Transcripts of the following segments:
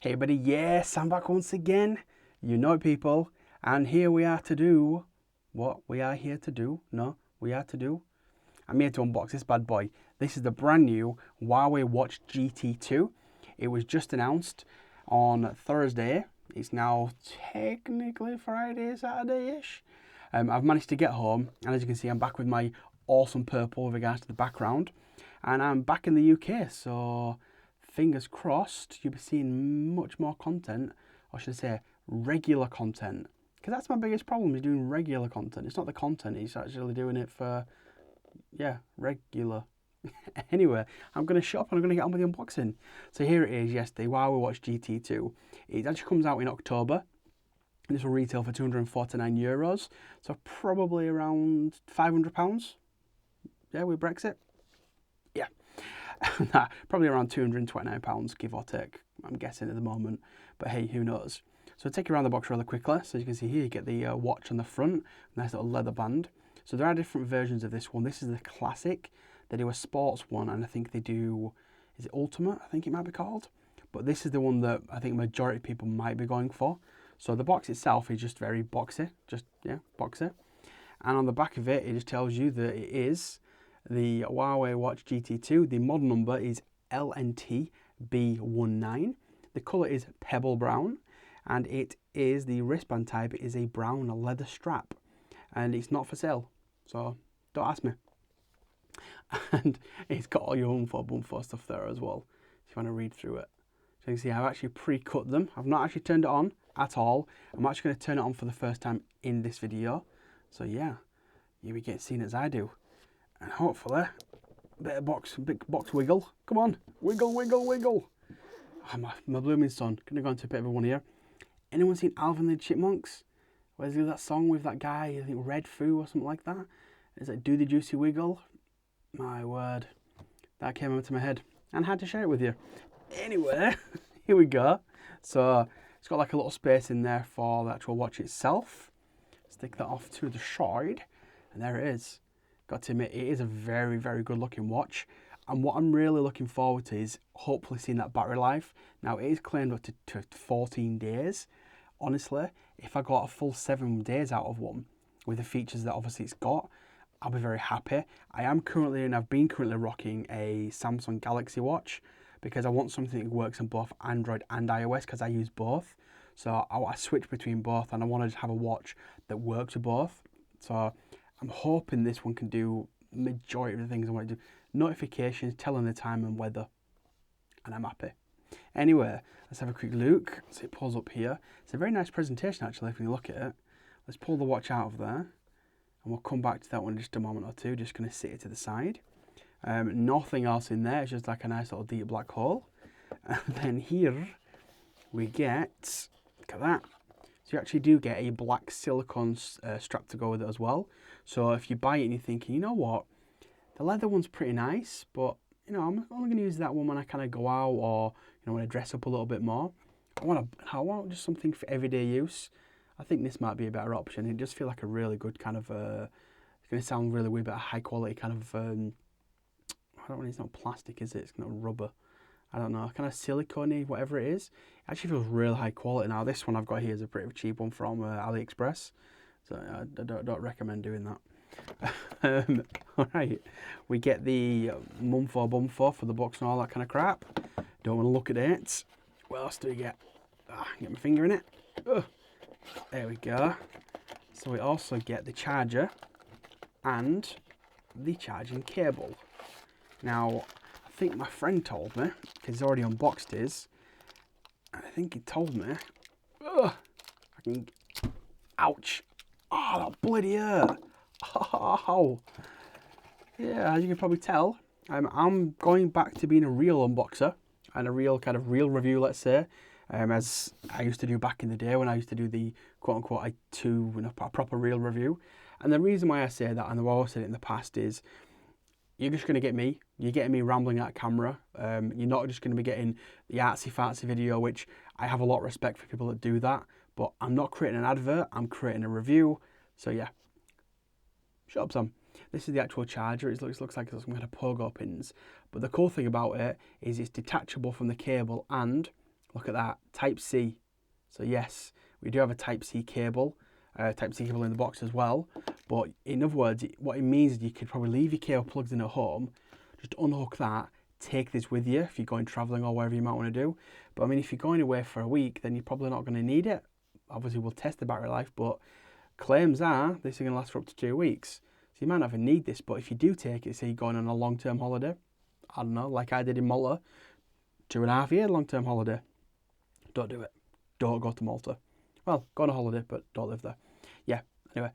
Hey buddy, yes, I'm back once again. You know it, people. And here we are to do what we are here to do. No, we are to do. I'm here to unbox this bad boy. This is the brand new Huawei Watch GT2. It was just announced on Thursday. It's now technically Friday, Saturday-ish. I've managed to get home, and as you can see, I'm back with my awesome purple with regards to the background. And I'm back in the UK, so fingers crossed you'll be seeing much more content, or should I say regular content, because that's my biggest problem, is doing regular content. It's not the content, it's actually doing it for, yeah, regular. Anyway, I'm going to shop and I'm going to get on with the unboxing. So here it is, yes, the Huawei Watch GT2. It actually comes out in October. This will retail for €249, so probably around £500. Yeah, with Brexit. Yeah. Probably around £229, give or take, I'm guessing at the moment. But hey, who knows? So I'll take you around the box really quickly. So as you can see here, you get the watch on the front, nice little leather band. So there are different versions of this one. This is the classic. They do a sports one, and I think they do, is it Ultimate? I think it might be called. But this is the one that I think majority of people might be going for. So the box itself is just very boxy, boxy. And on the back of it, it just tells you that it is the Huawei Watch GT2. The model number is LNT-B19. The colour is pebble brown, and it is the wristband type. It is a brown leather strap, and it's not for sale, so don't ask me. And it's got all your bumfo stuff there as well, if you want to read through it. So you can see I've actually pre-cut them. I've not actually turned it on at all. I'm actually going to turn it on for the first time in this video. So yeah, you'll be getting seen as I do. And hopefully, a big box wiggle. Come on, wiggle, wiggle, wiggle. Oh, my blooming son. Gonna go into a bit of a one here. Anyone seen Alvin and the Chipmunks? Where's that song with that guy, I think Red Foo or something like that? It's like, do the juicy wiggle. My word. That came into my head and I had to share it with you. Anyway, here we go. So, it's got like a little space in there for the actual watch itself. Stick that off to the side. And there it is. Got to admit, it is a very, very good looking watch. And what I'm really looking forward to is hopefully seeing that battery life. Now, it is claimed up to 14 days. Honestly, if I got a full 7 days out of one, with the features that obviously it's got, I'll be very happy. I've been currently rocking a Samsung Galaxy Watch, because I want something that works on both Android and iOS, because I use both. So I switch between both, and I want to just have a watch that works with both. So I'm hoping this one can do majority of the things I want to do. Notifications, telling the time and weather, and I'm happy. Anyway, let's have a quick look. So it pulls up here. It's a very nice presentation actually, if you look at it. Let's pull the watch out of there, and we'll come back to that one in just a moment or two. Just going to sit it to the side. Nothing else in there. It's just like a nice little deep black hole. And then here we get, look at that. So you actually do get a black silicone strap to go with it as well. So if you buy it and you're thinking, you know what, the leather one's pretty nice, but you know, I'm only going to use that one when I kind of go out, or you know, when I dress up a little bit more. I want just something for everyday use. I think this might be a better option. It just feels like a really good kind of. It's going to sound really weird, but a high quality kind of. I don't know. It's not plastic, is it? It's not rubber. I don't know, kind of silicone-y, whatever it is. It actually feels real high quality. Now this one I've got here is a pretty cheap one from AliExpress, so I don't recommend doing that. Alright, we get the bumfo for the box and all that kind of crap. Don't want to look at it. What else do we get? Get my finger in it. There we go. So we also get the charger and the charging cable. Now, I think my friend told me, because he's already unboxed his, and I think he told me, ouch, oh, that bloody hurt. Oh, yeah, as you can probably tell, I'm going back to being a real unboxer and a real review, let's say, as I used to do back in the day when I used to do the quote-unquote a proper real review. And the reason why I say that, and I've always said it in the past, is you're just going to get me. You're getting me rambling at camera. You're not just going to be getting the artsy-fartsy video, which I have a lot of respect for people that do that. But I'm not creating an advert. I'm creating a review. So yeah, shut up, Sam. This is the actual charger. It looks like it's some kind of pogo pins. But the cool thing about it is it's detachable from the cable, and Look at that, Type-C. So yes, we do have a Type-C cable in the box as well. But in other words, what it means is you could probably leave your cable plugged in at home, just unhook that, take this with you if you're going travelling or whatever you might want to do. But I mean, if you're going away for a week, then you're probably not going to need it. Obviously, we'll test the battery life, but claims are this is going to last for up to 2 weeks. So you might not even need this, but if you do take it, say you're going on a long-term holiday, I don't know, like I did in Malta, 2.5 year long-term holiday, don't do it. Don't go to Malta. Well, go on a holiday, but don't live there. Yeah, anyway.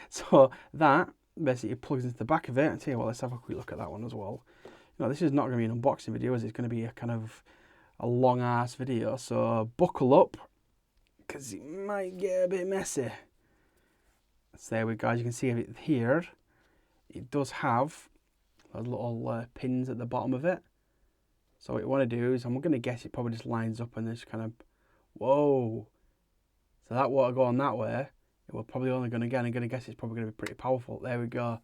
So that basically plugs into the back of it. And tell you what, let's have a quick look at that one as well. You know, this is not going to be an unboxing video, is it? It's going to be a kind of a long-ass video. So buckle up, because it might get a bit messy. So there we go. As you can see it here, it does have those little pins at the bottom of it. So what you want to do is, I'm going to guess it probably just lines up and this kind of, whoa. So that water going that way, it will probably only going to get, I'm going to guess it's probably going to be pretty powerful. There we go.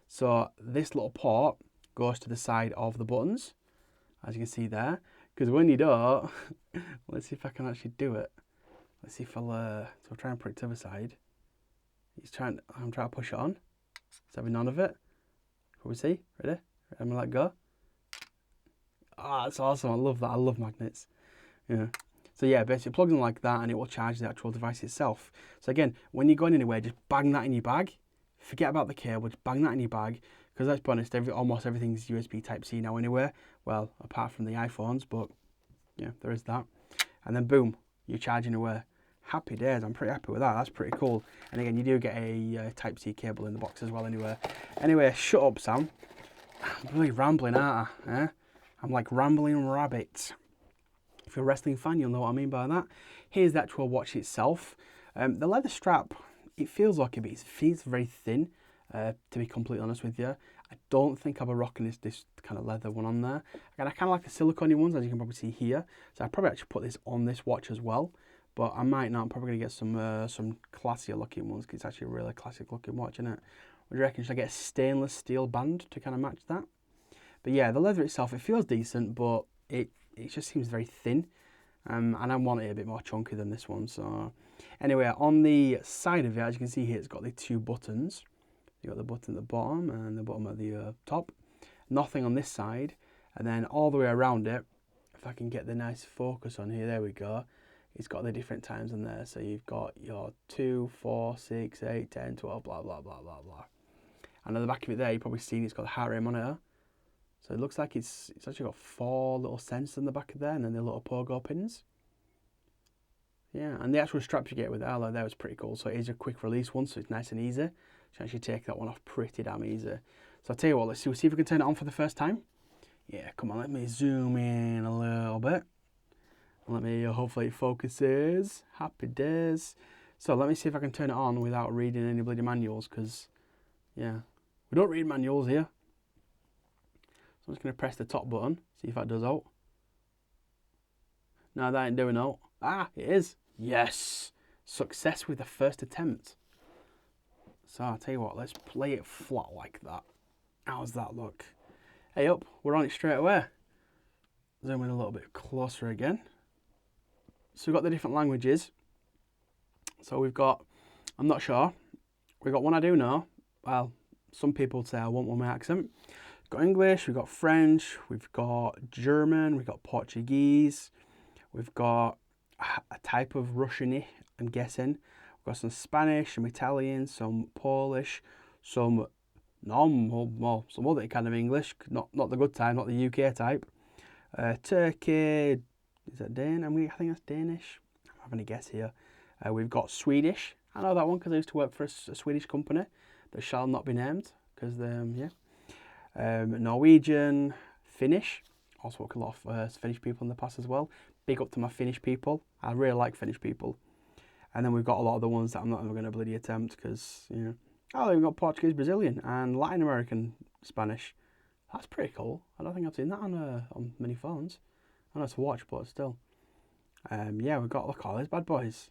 So this little port goes to the side of the buttons, as you can see there. Because when you don't, let's see if I can actually do it. Let's see if I'll, so I'll try and put it to the side. I'm trying to push it on. Let's have none of it. Can we see? Ready? I'm going to let go. Ah, that's awesome. I love that. I love magnets. Yeah. So yeah, basically it plugs in like that and it will charge the actual device itself. So again, when you're going anywhere, just bang that in your bag. Forget about the cable, just bang that in your bag. Because let's be honest, almost everything's USB Type-C now anyway. Well, apart from the iPhones, but yeah, there is that. And then boom, you're charging away. Happy days. I'm pretty happy with that. That's pretty cool. And again, you do get a Type-C cable in the box as well anyway. Anyway, shut up, Sam. I'm really rambling, aren't I? Eh? I'm like rambling rabbit. If you're a wrestling fan, you'll know what I mean by that. Here's the actual watch itself. The leather strap, it feels like it feels very thin, to be completely honest with you. I don't think I'll be rocking this kind of leather one on there. Again, I kind of like the silicone ones, as you can probably see here. So I'd probably actually put this on this watch as well. But I might not. I'm probably going to get some classier looking ones, because it's actually a really classic looking watch, isn't it? What do you reckon? Should I get a stainless steel band to kind of match that? But yeah, the leather itself, it feels decent, but it just seems very thin. And I want it a bit more chunky than this one. So anyway, on the side of it, as you can see here, it's got the 2 buttons. You've got the button at the bottom and the bottom at the top. Nothing on this side. And then all the way around it, if I can get the nice focus on here, there we go. It's got the different times on there. So you've got your 2, 4, 6, 8, 10, 12, blah, blah, blah, blah, blah. And on the back of it there, you've probably seen it's got the heart rate monitor. So it looks like it's actually got 4 little sensors in the back of there, and then the little pogo pins. Yeah, and the actual straps you get with the alloy there was pretty cool. So it is a quick release one, so it's nice and easy. You can actually take that one off pretty damn easy. So I'll tell you what, let's see if we can turn it on for the first time. Yeah, come on, let me zoom in a little bit. Let me, hopefully it focuses. Happy days. So let me see if I can turn it on without reading any bloody manuals, because, yeah, we don't read manuals here. So I'm just going to press the top button, see if that does out. No, that ain't doing out. Ah, it is. Yes. Success with the first attempt. So I'll tell you what, let's play it flat like that. How's that look? Hey up, we're on it straight away. Zoom in a little bit closer again. So we've got the different languages. So we've got, I'm not sure. We've got one I do know. Well, some people say I want one with my accent. We've got English, we've got French, we've got German, we've got Portuguese, we've got a type of Russian, I'm guessing. We've got some Spanish, some Italian, some Polish, some some other kind of English, not the good type, not the UK type. Turkey, is that Dane? I think that's Danish. I'm having a guess here. We've got Swedish. I know that one because I used to work for a Swedish company that shall not be named, because yeah. Norwegian, Finnish. Also worked with a lot of Finnish people in the past as well. Big up to my Finnish people. I really like Finnish people. And then we've got a lot of the ones that I'm not ever going to bloody attempt, because, you know. Oh, we've got Portuguese, Brazilian, and Latin American Spanish. That's pretty cool. I don't think I've seen that on many phones. I know it's a watch, but still. Yeah, we've got, look at all these bad boys.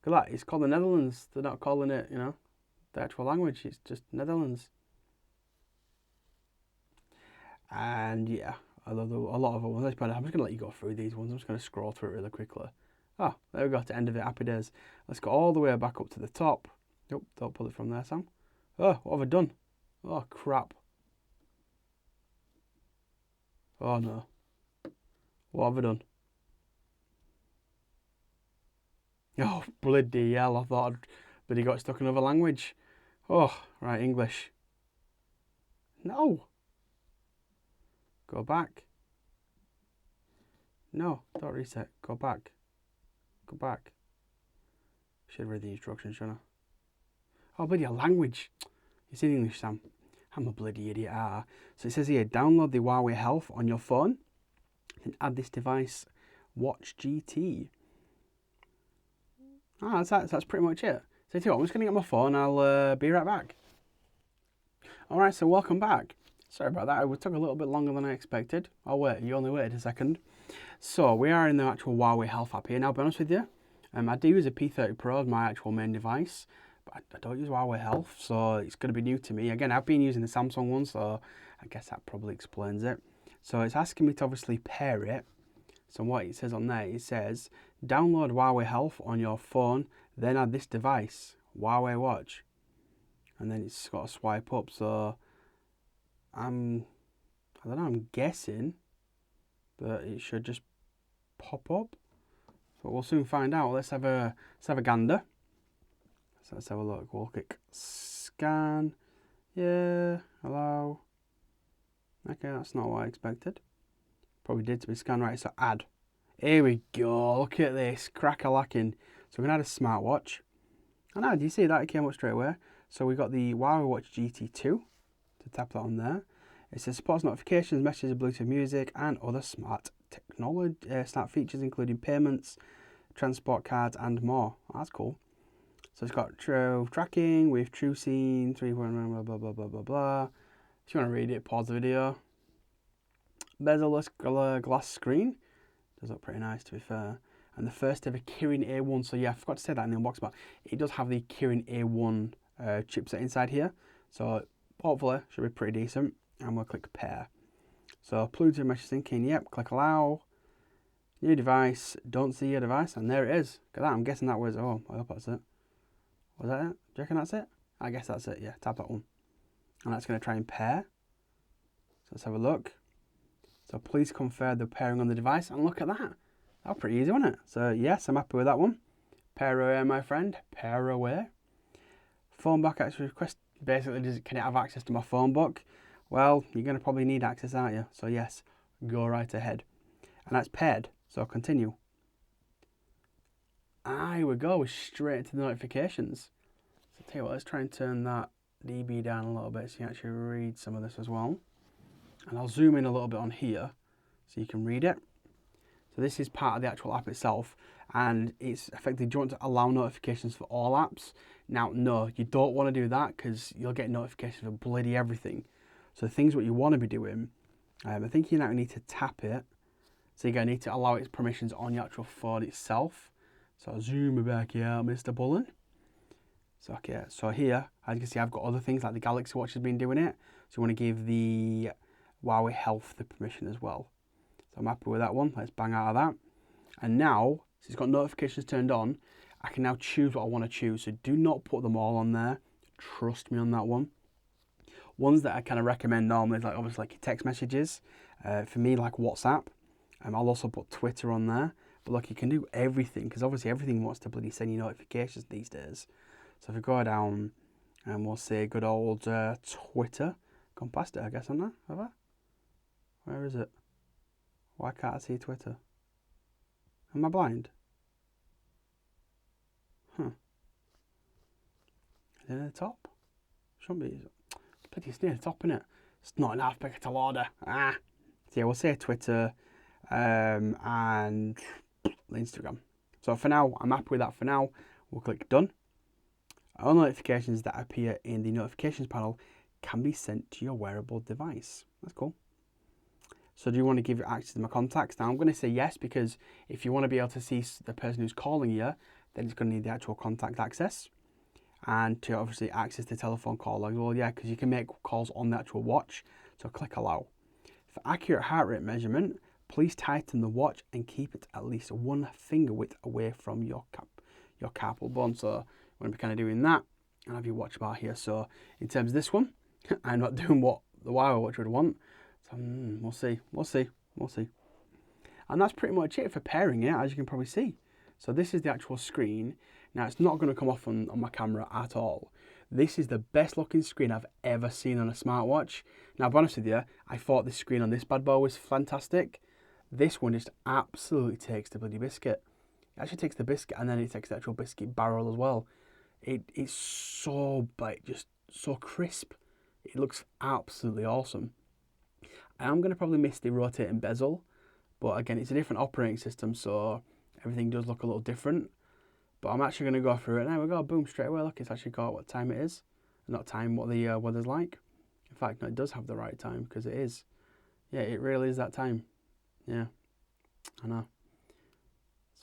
Look at that. It's called the Netherlands. They're not calling it, you know, the actual language. It's just Netherlands. And yeah, a lot of ones. I'm just going to let you go through these ones. I'm just going to scroll through it really quickly. Oh, there we go, to the end of it. Happy days. Let's go all the way back up to the top. Nope, don't pull it from there, Sam. Oh, what have I done? Oh, crap. Oh, no. What have I done? Oh, bloody hell. I thought I'd got stuck in another language. Oh, right, English. No. Go back. No, don't reset. Go back. Go back. Should read the instructions, shouldn't I? Oh, bloody hell, language. It's in English, Sam. I'm a bloody idiot. So it says here, download the Huawei Health on your phone and add this device, Watch GT. That's pretty much it. So tell you what, I'm just going to get my phone. I'll be right back. Alright, so welcome back. Sorry about that. It took a little bit longer than I expected. Oh wait, you only waited a second. So we are in the actual Huawei Health app here. Now, I'll be honest with you, I do use a P30 Pro as my actual main device, but I don't use Huawei Health, so it's going to be new to me. Again, I've been using the Samsung one, so I guess that probably explains it. So it's asking me to obviously pair it. So what it says on there, it says, download Huawei Health on your phone, then add this device, Huawei Watch. And then it's got to swipe up, so I don't know, I'm guessing that it should just pop up. But we'll soon find out. Let's have a gander. So let's have a look. We'll click scan. Yeah, hello. Okay, that's not what I expected. Probably did to be scanned. Right, so add. Here we go. Look at this. Crack-a-lacking. So we're going to add a smartwatch. And now, do you see that? It came up straight away. So we got the Huawei Watch GT2. To tap that on there. It says supports notifications, messages, Bluetooth music, and other smart technology, smart features including payments, transport cards, and more. Oh, that's cool. So it's got true tracking with true scene, 3 blah blah blah blah blah blah. If you want to read it, pause the video. Bezel-less glass screen. Does look pretty nice, to be fair. And the first ever Kirin A1. So yeah, I forgot to say that in the unbox, but it does have the Kirin A1 chipset inside here. So hopefully should be pretty decent. And we'll click pair. So Bluetooth message syncing, yep, click allow. New device, don't see your device, and there it is. Look at that, I'm guessing that was, oh, I hope that's it. Was that it? Do you reckon that's it? I guess that's it, yeah, tap that one. And that's going to try and pair. So let's have a look. So please confirm the pairing on the device, and look at that. That's pretty easy, wasn't it? So yes, I'm happy with that one. Pair away, my friend, pair away. Phone book access request, basically, can it have access to my phone book? Well, you're going to probably need access, aren't you? So yes, go right ahead. And that's paired, so continue. Here we go, we're straight into the notifications. So tell you what, let's try and turn that dB down a little bit so you can actually read some of this as well. And I'll zoom in a little bit on here so you can read it. So this is part of the actual app itself, and it's effectively, do you want to allow notifications for all apps? Now, no, you don't want to do that because you'll get notifications for bloody everything. So the things what you want to be doing, I think you now need to tap it. So you're going to need to allow its permissions on your actual phone itself. So I'll zoom back here, Mr. Pullen. So okay, so here, as you can see, I've got other things like the Galaxy Watch has been doing it. So you want to give the Huawei Health the permission as well. So I'm happy with that one. Let's bang out of that. And now, since it's got notifications turned on, I can now choose what I want to choose. So do not put them all on there. Trust me on that one. Ones that I kind of recommend normally is like obviously like your text messages. For me, like WhatsApp. I'll also put Twitter on there. But look, you can do everything because obviously everything wants to bloody send you notifications these days. So if we go down and we'll say good old Twitter. Gone past it, I guess, haven't I? Have I? Where is it? Why can't I see Twitter? Am I blind? Huh. Is it at the top? Shouldn't be. It's near the top, isn't it? It's not in alphabetical order. So yeah, we'll say Twitter and Instagram. So for now, I'm happy with that for now. We'll click done. All notifications that appear in the notifications panel can be sent to your wearable device. That's cool. So do you want to give access to my contacts? Now I'm going to say yes, because if you want to be able to see the person who's calling you, then it's going to need the actual contact access. And to obviously access the telephone call, like, well, yeah, because you can make calls on the actual watch. So click allow. For accurate heart rate measurement, please tighten the watch and keep it at least 1 finger width away from your carpal bone. So I'm going to be kind of doing that and have your watch bar here. So in terms of this one, I'm not doing what the Huawei watch would want. So we'll see. And that's pretty much it for pairing it, as you can probably see. So this is the actual screen. Now it's not going to come off on my camera at all. This is the best looking screen I've ever seen on a smartwatch. Now, I'll be honest with you, I thought this screen on this bad boy was fantastic. This one just absolutely takes the bloody biscuit. It actually takes the biscuit and then it takes the actual biscuit barrel as well. It's so, like, just so crisp. It looks absolutely awesome. I am going to probably miss the rotating bezel, but again, it's a different operating system, so everything does look a little different. But I'm actually going to go through it. There we go, boom, straight away. Look, it's actually got what time it is. Not time, what the weather's like. In fact, no, it does have the right time, because it is. Yeah, it really is that time. Yeah, I know.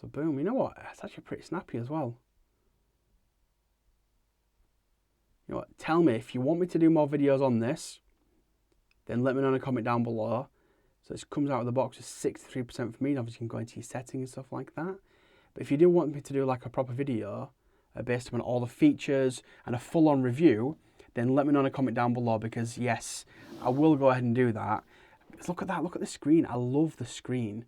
So boom, you know what? It's actually pretty snappy as well. You know what? Tell me if you want me to do more videos on this, then let me know in a comment down below. So this comes out of the box with 63% for me. Obviously, you can go into your settings and stuff like that. But if you do want me to do like a proper video based on all the features and a full-on review, then let me know in a comment down below, because yes, I will go ahead and do that. Because look at that, look at the screen. I love the screen.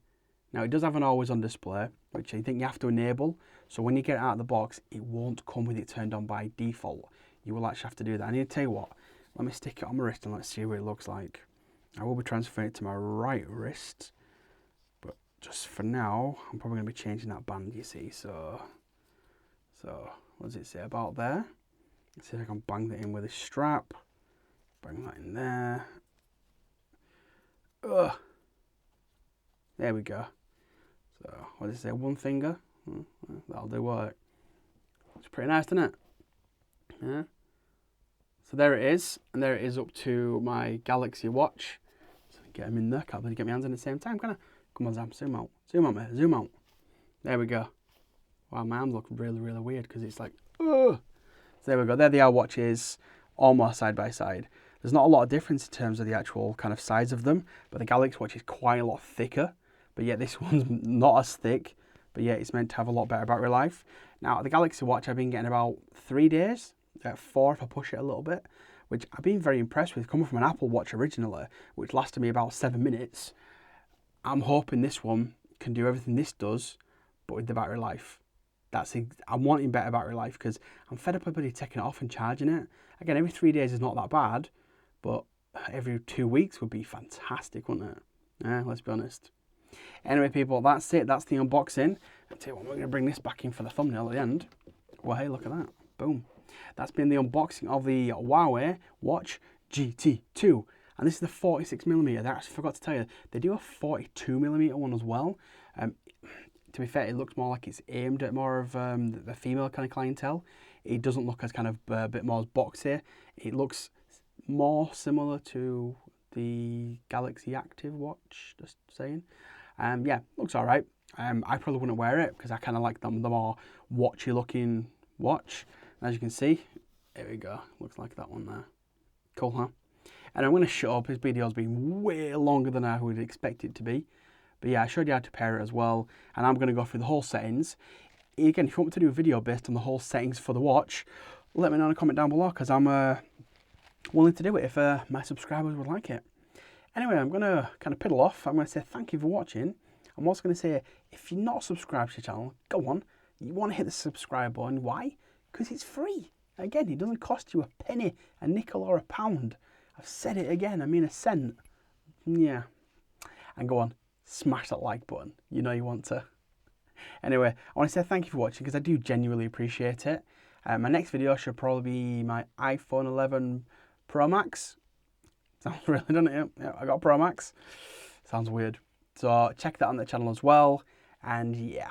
Now, it does have an always-on display, which I think you have to enable. So when you get it out of the box, it won't come with it turned on by default. You will actually have to do that. I need to tell you what, let me stick it on my wrist and let's see what it looks like. I will be transferring it to my right wrist, but just for now, I'm probably going to be changing that band, you see. So what does it say about there? Let's see if I can bang that in with a strap. Bang that in there. Ugh. There we go. So, what does it say? 1 finger? That'll do work. It's pretty nice, isn't it? Yeah. So there it is, and there it is up to my Galaxy Watch. So get them in there, can't really get my hands in at the same time, can I? Come on, Sam, zoom out. Zoom out, mate, zoom out. There we go. Wow, my arms look really, really weird because it's like, ugh. So there we go, there they are watches, almost side by side. There's not a lot of difference in terms of the actual kind of size of them, but the Galaxy Watch is quite a lot thicker, but yet this one's not as thick, but yet it's meant to have a lot better battery life. Now, the Galaxy Watch I've been getting about 3 days, 4 if I push it a little bit, which I've been very impressed with. Coming from an Apple Watch originally, which lasted me about 7 minutes, I'm hoping this one can do everything this does, but with the battery life. I'm wanting better battery life because I'm fed up with taking it off and charging it. Again, every 3 days is not that bad, but every 2 weeks would be fantastic, wouldn't it? Yeah, let's be honest. Anyway, people, that's it. That's the unboxing. I'll tell you what, we're going to bring this back in for the thumbnail at the end. Well, hey, look at that. Boom. That's been the unboxing of the Huawei Watch GT2. And this is the 46mm. I actually forgot to tell you, they do a 42mm one as well. To be fair, it looks more like it's aimed at more of the female kind of clientele. It doesn't look as kind of a bit more boxy. It looks more similar to the Galaxy Active watch, just saying. Yeah, looks all right. I probably wouldn't wear it because I kind of like the more watchy looking watch. As you can see, there we go. Looks like that one there. Cool, huh? And I'm going to shut up. This video's been way longer than I would expect it to be. But yeah, I showed you how to pair it as well. And I'm going to go through the whole settings. Again, if you want me to do a video based on the whole settings for the watch, let me know in a comment down below because I'm willing to do it if my subscribers would like it. Anyway, I'm going to kind of piddle off. I'm going to say thank you for watching. I'm also going to say, if you're not subscribed to the channel, go on. You want to hit the subscribe button. Why? Because it's free. Again, it doesn't cost you a penny, a nickel or a pound. I've said it again, I mean a cent. Yeah. And go on, smash that like button. You know you want to. Anyway, I want to say thank you for watching because I do genuinely appreciate it. My next video should probably be my iPhone 11 Pro Max. Sounds really, doesn't it? Yeah, I got a Pro Max. Sounds weird. So check that on the channel as well. And yeah,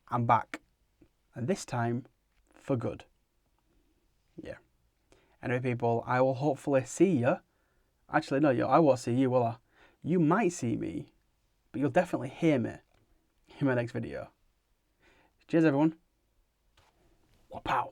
I'm back. And this time, for good. Yeah. Anyway, people, I will hopefully see you. Actually, no, I won't see you, will I? You might see me, but you'll definitely hear me in my next video. Cheers, everyone. Wapow.